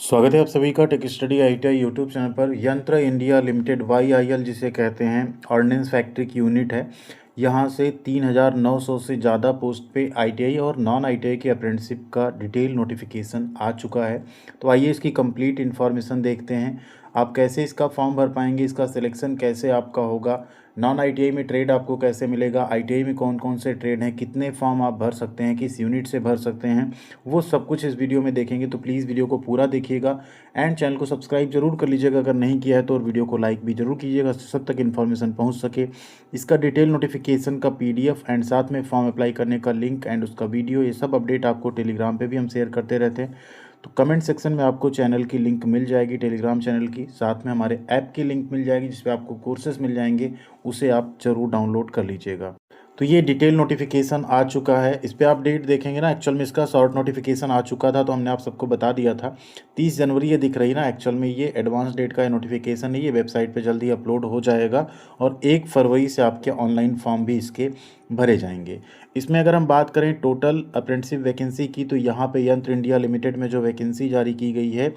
स्वागत है आप सभी का tech study ITI YouTube channel पर। यंत्र इंडिया लिमिटेड वाईआईएल जिसे कहते हैं ऑर्डिनेंस फैक्ट्री की यूनिट है। यहाँ से 3,900 से ज़्यादा पोस्ट पे आईटीआई और नॉन आईटीआई के अप्रेंटिसशिप का डिटेल नोटिफिकेशन आ चुका है। तो आइए इसकी कंप्लीट इन्फॉर्मेशन देखते हैं। आप कैसे इसका फॉर्म भर पाएंगे, इसका सिलेक्शन कैसे आपका होगा, नॉन आईटीआई में ट्रेड आपको कैसे मिलेगा, आईटीआई में कौन कौन से ट्रेड हैं, कितने फॉर्म आप भर सकते हैं, किस यूनिट से भर सकते हैं, वो सब कुछ इस वीडियो में देखेंगे। तो प्लीज़ वीडियो को पूरा देखिएगा एंड चैनल को सब्सक्राइब जरूर कर लीजिएगा अगर नहीं किया है तो, और वीडियो को लाइक भी जरूर कीजिएगा सब तक इन्फॉर्मेशन पहुंच सके। इसका डिटेल नोटिफिकेशन का पीडीएफ एंड साथ में फॉर्म अप्लाई करने का लिंक एंड उसका वीडियो, ये सब अपडेट आपको टेलीग्राम पे भी हम शेयर करते रहते हैं। तो कमेंट सेक्शन में आपको चैनल की लिंक मिल जाएगी, टेलीग्राम चैनल की, साथ में हमारे ऐप की लिंक मिल जाएगी जिस पे आपको कोर्सेज मिल जाएंगे, उसे आप ज़रूर डाउनलोड कर लीजिएगा। तो ये डिटेल नोटिफिकेशन आ चुका है, इस पर आप डेट देखेंगे ना, एक्चुअल में इसका शॉर्ट नोटिफिकेशन आ चुका था तो हमने आप सबको बता दिया था 30 जनवरी ये दिख रही ना, एक्चुअल में ये एडवांस डेट का नोटिफिकेशन है। ये वेबसाइट पे जल्दी अपलोड हो जाएगा और 1 फरवरी से आपके ऑनलाइन फॉर्म भी इसके भरे जाएंगे। इसमें अगर हम बात करें टोटल अप्रेंटिसशिप वैकेंसी की, तो यहाँ पे यंत्र इंडिया लिमिटेड में जो वैकेंसी जारी की गई है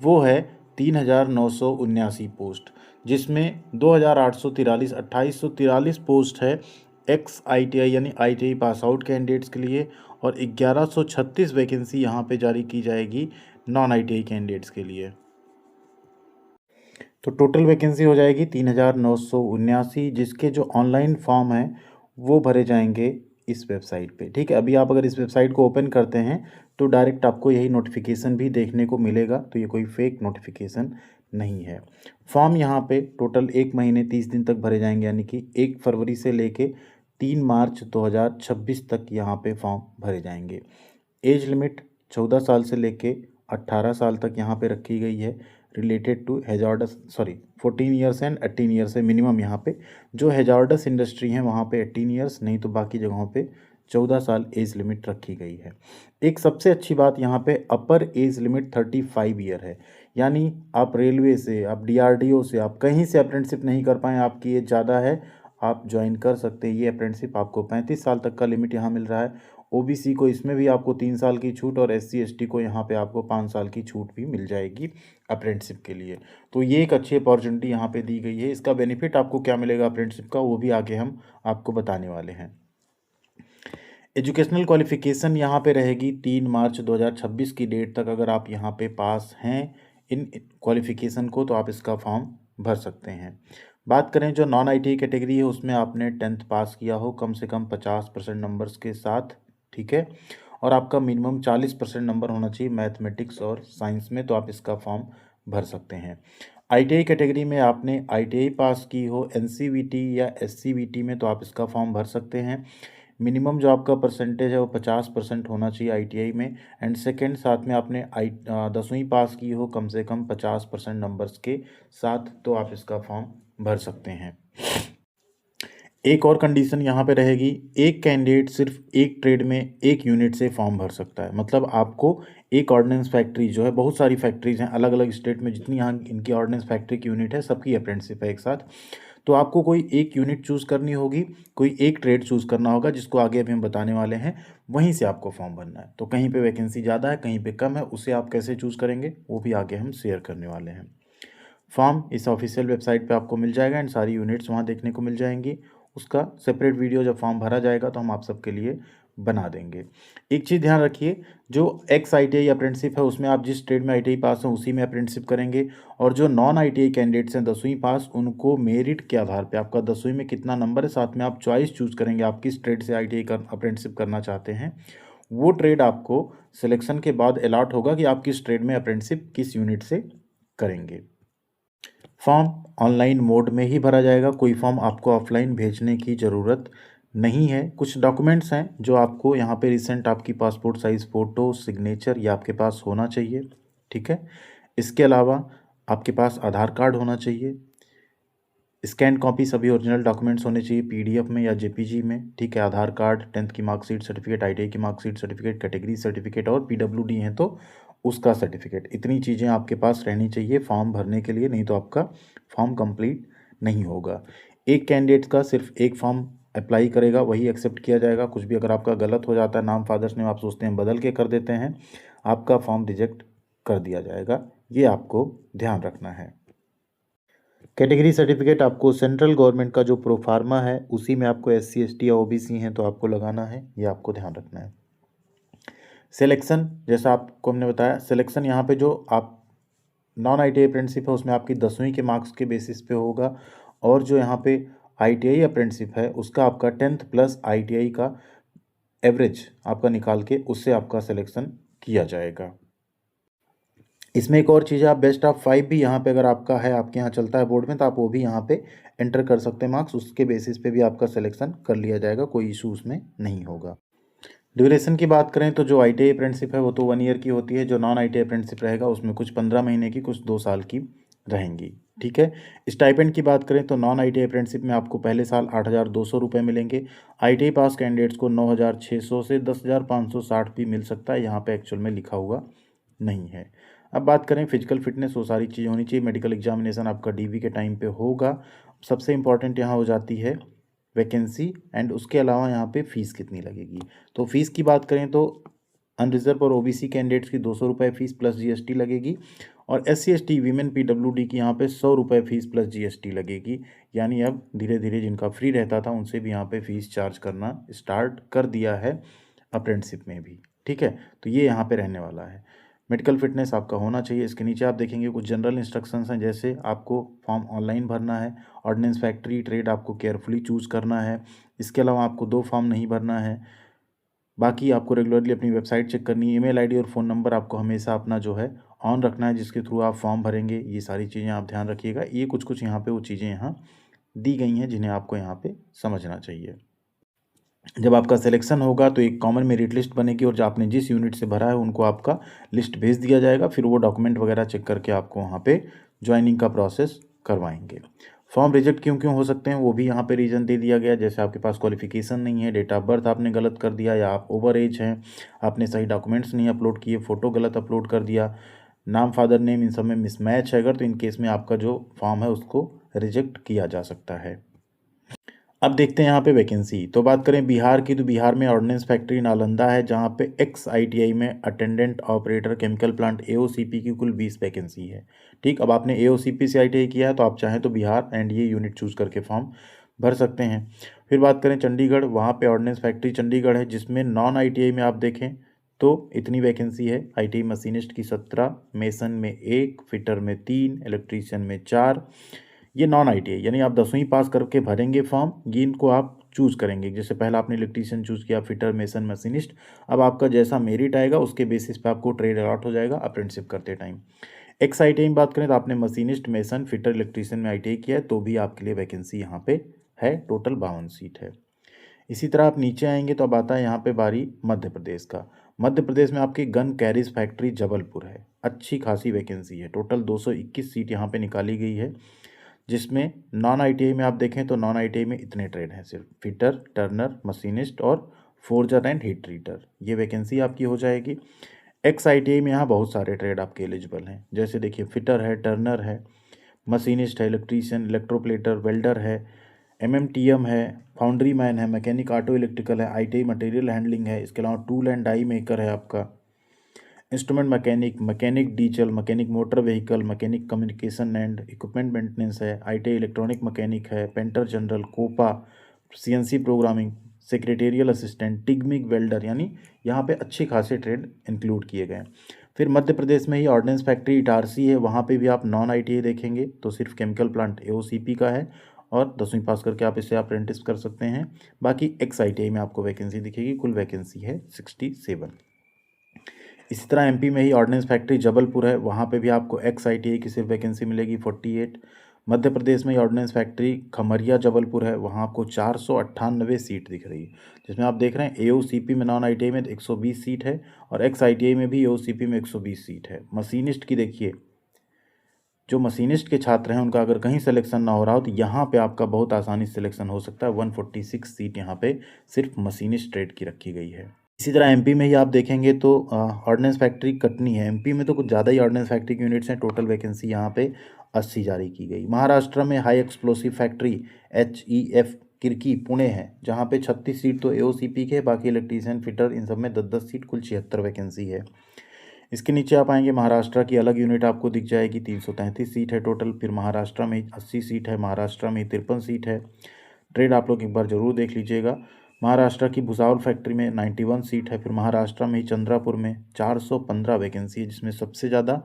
वो है 3,979 पोस्ट, जिसमें 2,843 2843 पोस्ट है एक्स आईटीआई यानी आईटीआई पास आउट कैंडिडेट्स के लिए, और 1136 वैकेंसी यहाँ पे जारी की जाएगी नॉन आईटीआई कैंडिडेट्स के लिए। तो टोटल वैकेंसी हो जाएगी 3,979, जिसके जो ऑनलाइन फॉर्म है वो भरे जाएंगे इस वेबसाइट पे। ठीक है, अभी आप अगर इस वेबसाइट को ओपन करते हैं तो डायरेक्ट आपको यही नोटिफिकेशन भी देखने को मिलेगा, तो ये कोई फेक नोटिफिकेशन नहीं है। फॉर्म यहाँ पे टोटल 1 महीने 30 दिन तक भरे जाएंगे, यानी कि 1 फरवरी से लेके 3 मार्च 2026 तक यहाँ पे फॉर्म भरे जाएंगे। एज लिमिट 14 साल से लेके 18 साल तक यहाँ पे रखी गई है। Related to hazards 14 years and 18 years है मिनिमम। यहाँ पे जो हैजार्डस इंडस्ट्री है वहाँ पे 18 ईयर्स, नहीं तो बाकी जगहों पे 14 साल एज लिमिट रखी गई है। एक सबसे अच्छी बात यहाँ पे अपर एज लिमिट 35 ईयर है, यानी आप रेलवे से, आप डीआरडीओ से, आप कहीं से अप्रेंटिसशिप नहीं कर पाएँ, आपकी एज ज़्यादा है, आप ज्वाइन कर सकते हैं ये अप्रेंटिसशिप। आपको 35 साल तक का लिमिट यहाँ मिल रहा है। ओबीसी को इसमें भी आपको 3 साल की छूट, और एससी एसटी को यहाँ पे आपको 5 साल की छूट भी मिल जाएगी अप्रेंटिसशिप के लिए। तो ये एक अच्छी अपॉर्चुनिटी यहाँ पे दी गई है। इसका बेनिफिट आपको क्या मिलेगा अप्रेंटिसशिप का, वो भी आगे हम आपको बताने वाले हैं। एजुकेशनल क्वालिफिकेशन यहाँ पे रहेगी 3 मार्च 2026 की डेट तक। अगर आप यहाँ पे पास हैं इन क्वालिफिकेशन को तो आप इसका फॉर्म भर सकते हैं। बात करें जो नॉन आईटीआई कैटेगरी है, उसमें आपने 10th पास किया हो कम से कम 50% नंबर्स के साथ, ठीक है, और आपका मिनिमम 40% नंबर होना चाहिए मैथमेटिक्स और साइंस में, तो आप इसका फॉर्म भर सकते हैं। आईटीआई कैटेगरी में आपने आईटीआई पास की हो एनसीवीटी या एससीवीटी में, तो आप इसका फॉर्म भर सकते हैं। मिनिमम जो आपका परसेंटेज है वो 50% होना चाहिए आईटीआई में। एंड सेकेंड, साथ में आपने 10वीं पास की हो कम से कम 50% नंबर्स के साथ, तो आप इसका फॉर्म भर सकते हैं। एक और कंडीशन यहाँ पे रहेगी, एक कैंडिडेट सिर्फ एक ट्रेड में एक यूनिट से फॉर्म भर सकता है। मतलब आपको एक ऑर्डिनेंस फैक्ट्री जो है, बहुत सारी फैक्ट्रीज हैं अलग अलग स्टेट में, जितनी यहाँ इनकी ऑर्डिनेंस फैक्ट्री की यूनिट है सबकी अप्रेंटिसशिप है एक साथ। तो आपको कोई एक यूनिट चूज़ करनी होगी, कोई एक ट्रेड चूज़ करना होगा, जिसको आगे अभी हम बताने वाले हैं, वहीं से आपको फॉर्म भरना है। तो कहीं पे वैकेंसी ज़्यादा है, कहीं पे कम है, उसे आप कैसे चूज़ करेंगे वो भी आगे हम शेयर करने वाले हैं। फॉर्म इस ऑफिशियल वेबसाइट पे आपको मिल जाएगा एंड सारी यूनिट्स वहाँ देखने को मिल जाएंगी। उसका सेपरेट वीडियो जब फॉर्म भरा जाएगा तो हम आप सबके लिए बना देंगे। एक चीज़ ध्यान रखिए, जो एक्स आईटीआई अप्रेंटिसशिप है उसमें आप जिस ट्रेड में आईटीआई पास हैं उसी में अप्रेंटिसशिप करेंगे, और जो नॉन आईटीआई कैंडिडेट्स हैं 10वीं पास, उनको मेरिट के आधार पे आपका 10वीं में कितना नंबर है, साथ में आप चॉइस चूज़ करेंगे आप किस ट्रेड से आईटीआई कर अप्रेंटिसशिप करना चाहते हैं। वो ट्रेड आपको सिलेक्शन के बाद अलॉट होगा कि आप किस ट्रेड में अप्रेंटिसशिप किस यूनिट से करेंगे। फॉर्म ऑनलाइन मोड में ही भरा जाएगा, कोई फॉर्म आपको ऑफलाइन भेजने की ज़रूरत नहीं है। कुछ डॉक्यूमेंट्स हैं जो आपको यहाँ पे रिसेंट आपकी पासपोर्ट साइज़ फ़ोटो, सिग्नेचर ये आपके पास होना चाहिए, ठीक है। इसके अलावा आपके पास आधार कार्ड होना चाहिए, स्कैन कॉपी सभी ओरिजिनल डॉक्यूमेंट्स होने चाहिए पीडीएफ में या जेपीजी में, ठीक है। आधार कार्ड, 10th की मार्कशीट सर्टिफिकेट, आईटीआई की मार्कशीट सर्टिफिकेट, कैटेगरी सर्टिफिकेट, और पीडब्ल्यूडी है तो उसका सर्टिफिकेट। इतनी चीज़ें आपके पास रहनी चाहिए फॉर्म भरने के लिए, नहीं तो आपका फॉर्म कंप्लीट नहीं होगा। एक कैंडिडेट का सिर्फ एक फॉर्म अप्लाई करेगा, वही एक्सेप्ट किया जाएगा। कुछ भी अगर आपका गलत हो जाता है, नाम फादर्स नेम आप सोचते हैं बदल के कर देते हैं, आपका फॉर्म रिजेक्ट कर दिया जाएगा, ये आपको ध्यान रखना है। कैटेगरी सर्टिफिकेट आपको सेंट्रल गवर्नमेंट का जो प्रोफार्मा है उसी में आपको SC ST या OBC हैं तो आपको लगाना है, ये आपको ध्यान रखना है। सिलेक्शन, जैसा आपको हमने बताया, सिलेक्शन यहाँ पे जो आप नॉन ITI अप्रेंटिसशिप है उसमें आपकी 10वीं के मार्क्स के बेसिस पे होगा, और जो यहाँ पे ITI अप्रेंटिसशिप है उसका आपका 10th प्लस ITI का एवरेज आपका निकाल के उससे आपका सिलेक्शन किया जाएगा। इसमें एक और चीज़ है, आप बेस्ट ऑफ 5 भी यहाँ पे अगर आपका है, आपके यहाँ चलता है बोर्ड में, तो आप वो भी यहाँ पे एंटर कर सकते हैं मार्क्स, उसके बेसिस पे भी आपका सिलेक्शन कर लिया जाएगा, कोई इशू उसमें नहीं होगा। ड्यूरेशन की बात करें तो जो ITI अप्रेंटिसशिप है वो तो 1 ईयर की होती है, जो नॉन ITI अप्रेंटिसशिप रहेगा उसमें कुछ 15 महीने की, कुछ 2 साल की रहेंगी। ठीक है। स्टाइपेंड की बात करें तो नॉन ITI अप्रेंटिसशिप में आपको पहले साल 8,200 रुपये मिलेंगे। ITI पास कैंडिडेट्स को 9,600 से 10,560 भी मिल सकता है, यहाँ पे एक्चुअल में लिखा हुआ नहीं है। अब बात करें फिजिकल फिटनेस, वो सारी चीज़ें होनी चाहिए। मेडिकल एग्जामिनेशन आपका DV के टाइम पे होगा। सबसे इंपॉर्टेंट यहाँ हो जाती है वैकेंसी, एंड उसके अलावा यहाँ पे फ़ीस कितनी लगेगी। तो फीस की बात करें तो अनरिजर्व और OBC कैंडिडेट्स की 200 रुपये फीस प्लस GST लगेगी, और SC ST वीमेन PWD की यहाँ पे 100 रुपये फीस प्लस GST लगेगी। यानी अब धीरे धीरे जिनका फ्री रहता था उनसे भी यहाँ पे फीस चार्ज करना स्टार्ट कर दिया है अप्रेंटिसशिप में भी। ठीक है, तो ये यहाँ पे रहने वाला है। मेडिकल फिटनेस आपका होना चाहिए। इसके नीचे आप देखेंगे कुछ जनरल इंस्ट्रक्शंस हैं, जैसे आपको फॉर्म ऑनलाइन भरना है, ऑर्डिनेंस फैक्ट्री ट्रेड आपको केयरफुली चूज़ करना है। इसके अलावा आपको 2 फॉर्म नहीं भरना है। बाकी आपको रेगुलरली अपनी वेबसाइट चेक करनी है। ईमेल आईडी और फ़ोन नंबर आपको हमेशा अपना जो है ऑन रखना है, जिसके थ्रू आप फॉर्म भरेंगे। ये सारी चीज़ें आप ध्यान रखिएगा। ये कुछ यहाँ पे वो चीज़ें यहाँ दी गई हैं जिन्हें आपको यहाँ पे समझना चाहिए। जब आपका सिलेक्शन होगा तो एक कॉमन मेरिट लिस्ट बनेगी, और जो आपने जिस यूनिट से भरा है उनको आपका लिस्ट भेज दिया जाएगा। फिर वो डॉक्यूमेंट वगैरह चेक करके आपको वहाँ पे ज्वाइनिंग का प्रोसेस करवाएंगे। फॉर्म रिजेक्ट क्यों क्यों हो सकते हैं वो भी यहाँ पे रीज़न दे दिया गया, जैसे आपके पास क्वालिफिकेशन नहीं है, डेट ऑफ बर्थ आपने गलत कर दिया, या आप ओवर एज हैं, आपने सही डॉक्यूमेंट्स नहीं अपलोड किए, फ़ोटो गलत अपलोड कर दिया, नाम फादर नेम इन सब में मिसमैच है अगर, तो इन केस में आपका जो फॉर्म है उसको रिजेक्ट किया जा सकता है। अब देखते हैं यहाँ पे वैकेंसी। तो बात करें बिहार की, तो बिहार में ऑर्डिनेंस फैक्ट्री नालंदा है, जहाँ पे एक्स ITI में attendant operator chemical plant AOCP की कुल 20 वैकेंसी है। ठीक, अब आपने AOCP से ITI किया है तो आप चाहें तो बिहार एंड ये यूनिट चूज़ करके फॉर्म भर सकते हैं। फिर बात करें चंडीगढ़, वहाँ पे ऑर्डिनेंस फैक्ट्री चंडीगढ़ है, जिसमें नॉन ITI में आप देखें तो इतनी वैकेंसी है। ITI मशीनिस्ट की 17, मेसन में 1, फिटर में 3, इलेक्ट्रीशियन में 4। ये नॉन ITI, यानी आप 10वीं पास करके भरेंगे फॉर्म, ये इनको आप चूज़ करेंगे। जैसे पहला आपने इलेक्ट्रीशियन चूज़ किया, फिटर, मेसन, मशीनिस्ट, अब आपका जैसा मेरिट आएगा उसके बेसिस पे आपको ट्रेड अलॉट हो जाएगा अप्रेंटिसशिप करते टाइम। एक्स ITI में बात करें तो आपने मशीनिस्ट, मेसन, फिटर, इलेक्ट्रीशियन में ITI किया है तो भी आपके लिए वैकेंसी यहाँ पे है, टोटल 52 सीट है। इसी तरह आप नीचे आएंगे तो अब आता है यहाँ पे बारी मध्य प्रदेश का। मध्य प्रदेश में आपकी गन कैरिज फैक्ट्री जबलपुर है, अच्छी खासी वैकेंसी है, टोटल 221 सीट यहाँ पे निकाली गई है, जिसमें नॉन ITI में आप देखें तो नॉन ITI में इतने ट्रेड हैं, सिर्फ फिटर, टर्नर, मशीनिस्ट और फोर्जर एंड हीट ट्रीटर, ये वैकेंसी आपकी हो जाएगी। एक्स ITI में यहाँ बहुत सारे ट्रेड आपके एलिजिबल हैं, जैसे देखिए फिटर है, टर्नर है, मशीनिस्ट है, इलेक्ट्रीशियन, इलेक्ट्रोप्लेटर, वेल्डर है, MMTM है, फाउंड्री मैन है, मैकेनिक ऑटो इलेक्ट्रिकल है, ITI मटेरियल हैंडलिंग है, इसके अलावा टूल एंड डाई मेकर है आपका, instrument mechanic, mechanic diesel, mechanic motor vehicle, mechanic communication and equipment maintenance है, ITI इलेक्ट्रॉनिक मैकेनिक है, painter general, COPA, CNC programming, secretarial assistant, TIG MIG welder, यानी यहाँ पे अच्छे खासे ट्रेड इंक्लूड किए गए हैं। फिर मध्य प्रदेश में ही ऑर्डिनेंस फैक्ट्री इटारसी है, वहाँ पे भी आप नॉन ITI देखेंगे तो सिर्फ केमिकल प्लांट AOCP का है, और 10वीं पास करके आप इसे अप्रेंटिस कर सकते हैं। बाकी एक्स ITI में आपको वैकेंसी दिखेगी, कुल वैकेंसी है 67। इसी तरह MP में ही ऑर्डिनेंस फैक्ट्री जबलपुर है, वहाँ पे भी आपको एक्स ITI की सिर्फ वैकेंसी मिलेगी 48। मध्य प्रदेश में ही ऑर्डिनेंस फैक्ट्री खमरिया जबलपुर है, वहाँ आपको 498 सीट दिख रही है, जिसमें आप देख रहे हैं AOCP में नॉन ITI में 120 सीट है, और एक्स ITI में भी AOCP में 120 सीट है। मशीनिस्ट की देखिए, जो मशीनिस्ट के छात्र हैं उनका अगर कहीं सिलेक्शन ना हो रहा हो तो यहाँ पे आपका बहुत आसानी से सिलेक्शन हो सकता है। 146 सीट यहाँ पे सिर्फ मशीनिस्ट ट्रेड की रखी गई है। इसी तरह MP में ही आप देखेंगे तो ऑर्डिनेंस फैक्ट्री कटनी है, MP में तो कुछ ज़्यादा ही ऑर्डिनेंस फैक्ट्री की यूनिट्स हैं, टोटल वैकेंसी यहाँ पे 80 जारी की गई। महाराष्ट्र में high explosive factory HEF Kirkee Pune है, जहाँ पे 36 सीट तो AOCP के, बाकी इलेक्ट्रीशियन, फिटर इन सब में 10-10 सीट, कुल 76 वैकेंसी है। इसके नीचे आप आएंगे, महाराष्ट्र की अलग यूनिट आपको दिख जाएगी, 333 सीट है टोटल। फिर महाराष्ट्र में 80 सीट है, महाराष्ट्र में 53 सीट है। ट्रेड आप लोग एक बार ज़रूर देख लीजिएगा। महाराष्ट्र की भुसावल फैक्ट्री में 91 सीट है। फिर महाराष्ट्र में चंद्रापुर में 415 वैकेंसी है, जिसमें सबसे ज़्यादा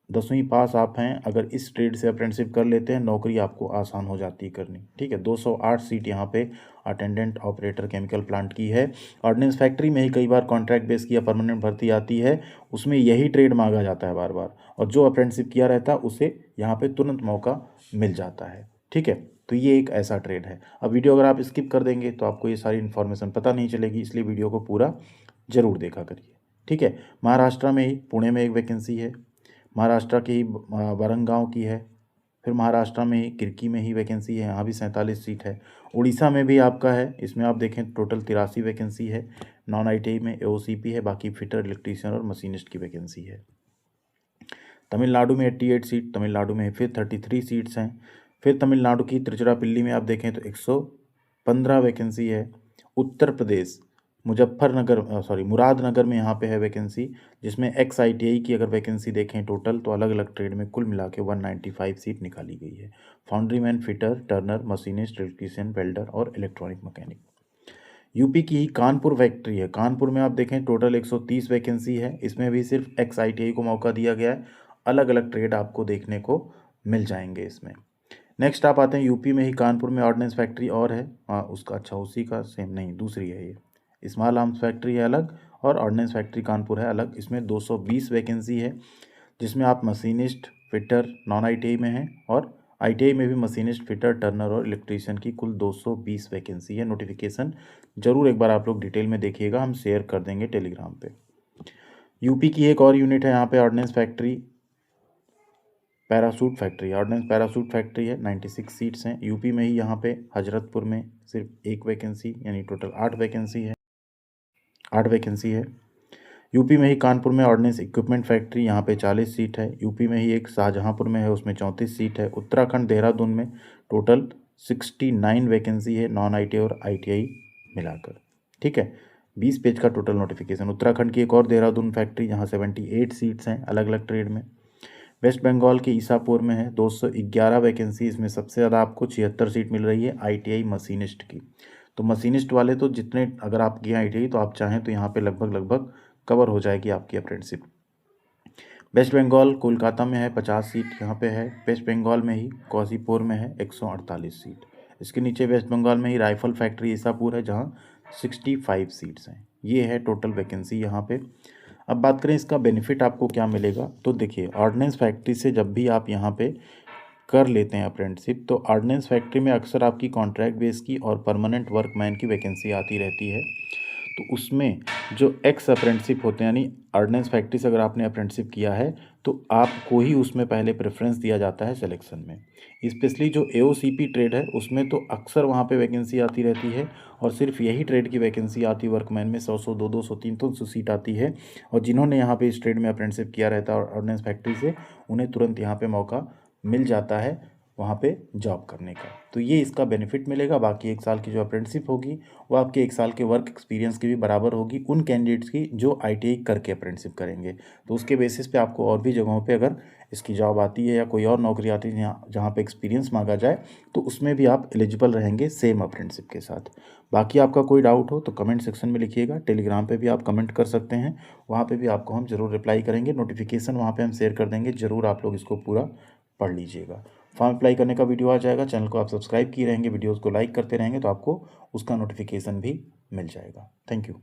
10वीं पास आप हैं, अगर इस ट्रेड से अप्रेंटिसशिप कर लेते हैं, नौकरी आपको आसान हो जाती है करनी। ठीक है, 208 सीट यहाँ पे अटेंडेंट ऑपरेटर केमिकल प्लांट की है। ऑर्डिनेंस फैक्ट्री में ही कई बार कॉन्ट्रैक्ट बेस की या परमानेंट भर्ती आती है, उसमें यही ट्रेड मांगा जाता है बार बार, और जो अप्रेंटिसशिप किया रहता है उसे यहाँ पे तुरंत मौका मिल जाता है। ठीक है, तो ये एक ऐसा ट्रेड है। अब वीडियो अगर आप स्किप कर देंगे तो आपको ये सारी इन्फॉर्मेशन पता नहीं चलेगी, इसलिए वीडियो को पूरा ज़रूर देखा करिए। ठीक है, महाराष्ट्र में ही पुणे में एक वैकेंसी है, महाराष्ट्र की वरंगांव की है। फिर महाराष्ट्र में किरकी में ही वैकेंसी है, यहाँ भी 47 सीट है। उड़ीसा में भी आपका है, इसमें आप देखें टोटल 83 वैकेंसी है। नॉन ITI में AOCP है, बाकी फिटर, इलेक्ट्रीशियन और मशीनिस्ट की वैकेंसी है। तमिलनाडु में 88 सीट, तमिलनाडु में फिर 33 सीट्स हैं। फिर तमिलनाडु की तिरुचिरापल्ली में आप देखें तो 115 वैकेंसी है। उत्तर प्रदेश मुरादनगर में यहाँ पे है वैकेंसी, जिसमें XITI की अगर वैकेंसी देखें टोटल तो अलग अलग ट्रेड में कुल मिला के 195 सीट निकाली गई है। Foundryman, fitter, turner, machinist, electrician, welder और इलेक्ट्रॉनिक मैकेनिक। यूपी की ही कानपुर फैक्ट्री है, कानपुर में आप देखें टोटल 130 वैकेंसी है, इसमें भी सिर्फ XITI को मौका दिया गया है। अलग अलग ट्रेड आपको देखने को मिल जाएंगे इसमें। नेक्स्ट आप आते हैं यूपी में ही कानपुर में ऑर्डिनेंस फैक्ट्री और है, उसका उसी का सेम नहीं, दूसरी है ये। स्मॉल आर्म्स फैक्ट्री है अलग और ऑर्डिनेंस फैक्ट्री कानपुर है अलग। इसमें 220 वैकेंसी है, जिसमें आप मशीनिस्ट, फिटर, नॉन ITI में हैं, और ITI में भी मशीनिस्ट, फिटर, टर्नर और इलेक्ट्रीशियन की कुल 220 वैकेंसी है। नोटिफिकेशन ज़रूर एक बार आप लोग डिटेल में देखिएगा, हम शेयर कर देंगे टेलीग्राम पे। यूपी की एक और यूनिट है यहाँ पे, ordnance factory parachute factory, ordnance parachute factory है, 96 सीट्स हैं। यूपी में ही यहाँ पे हजरतपुर में सिर्फ एक वैकेंसी, यानी टोटल 8 वैकेंसी है। यूपी में ही कानपुर में ऑर्डिनेंस इक्विपमेंट फैक्ट्री, यहाँ पे 40 सीट है। यूपी में ही एक शाहजहाँपुर में है, उसमें 34 सीट है। उत्तराखंड देहरादून में टोटल 69 वैकेंसी है, नॉन ITI और ITI मिलाकर। ठीक है, 20 पेज का टोटल नोटिफिकेशन। उत्तराखंड की एक और देहरादून फैक्ट्री, जहाँ 78 सीट्स हैं अलग अलग ट्रेड में। वेस्ट बंगाल के ईसापुर में है, 211 वैकेंसी, इसमें सबसे ज़्यादा आपको 76 सीट मिल रही है ITI मशीनिस्ट की। तो मशीनिस्ट वाले तो जितने अगर आप किए ITI तो आप चाहें तो यहाँ पे लगभग कवर हो जाएगी आपकी अप्रेंटिसशिप। वेस्ट बंगाल कोलकाता में है, 50 सीट यहाँ पे है। वेस्ट बंगाल में ही कोसीपुर में है 148 सीट। इसके नीचे वेस्ट बंगाल में ही राइफल फैक्ट्री ईसापुर है, जहाँ 65 सीट्स हैं। ये है टोटल वैकेंसी यहाँ पे। अब बात करें इसका बेनिफिट आपको क्या मिलेगा, तो देखिए ऑर्डिनेंस फैक्ट्री से जब भी आप यहाँ पे कर लेते हैं अप्रेंटिसशिप, तो ऑर्डिनेंस फैक्ट्री में अक्सर आपकी कॉन्ट्रैक्ट बेस की और परमानेंट वर्कमैन की वैकेंसी आती रहती है। तो उसमें जो एक्स अप्रेंटिसशिप होते हैं, यानी ऑर्डिनेंस फैक्ट्री से अगर आपने अप्रेंटिसशिप किया है तो आपको ही उसमें पहले प्रेफरेंस दिया जाता है सिलेक्शन में। स्पेशली जो AOCP ट्रेड है उसमें तो अक्सर वहाँ पे वैकेंसी आती रहती है, और सिर्फ यही ट्रेड की वैकेंसी आती है वर्कमैन में, 100 200 300 सीट आती है। और जिन्होंने यहाँ पे इस ट्रेड में अप्रेंटिसशिप किया रहता है ऑर्डिनेंस फैक्ट्री से, उन्हें तुरंत यहाँ पे मौका मिल जाता है वहाँ पे जॉब करने का। तो ये इसका बेनिफिट मिलेगा। बाकी 1 साल की जो अप्रेंटिसशिप होगी वो आपके 1 साल के वर्क एक्सपीरियंस की भी बराबर होगी उन कैंडिडेट्स की जो ITI करके अप्रेंटिसशिप करेंगे। तो उसके बेसिस पे आपको और भी जगहों पे अगर इसकी जॉब आती है या कोई और नौकरी आती है जहाँ पे एक्सपीरियंस मांगा जाए, तो उसमें भी आप एलिजिबल रहेंगे सेम अप्रेंटिसशिप के साथ। बाकी आपका कोई डाउट हो तो कमेंट सेक्शन में लिखिएगा, टेलीग्राम पे भी आप कमेंट कर सकते हैं, वहाँ पे भी आपको हम ज़रूर रिप्लाई करेंगे। नोटिफिकेशन वहाँ पे हम शेयर कर देंगे, ज़रूर आप लोग इसको पूरा पढ़ लीजिएगा। फॉर्म अप्लाई करने का वीडियो आ जाएगा, चैनल को आप सब्सक्राइब किए रहेंगे, वीडियोज़ को लाइक करते रहेंगे तो आपको उसका नोटिफिकेशन भी मिल जाएगा। Thank you.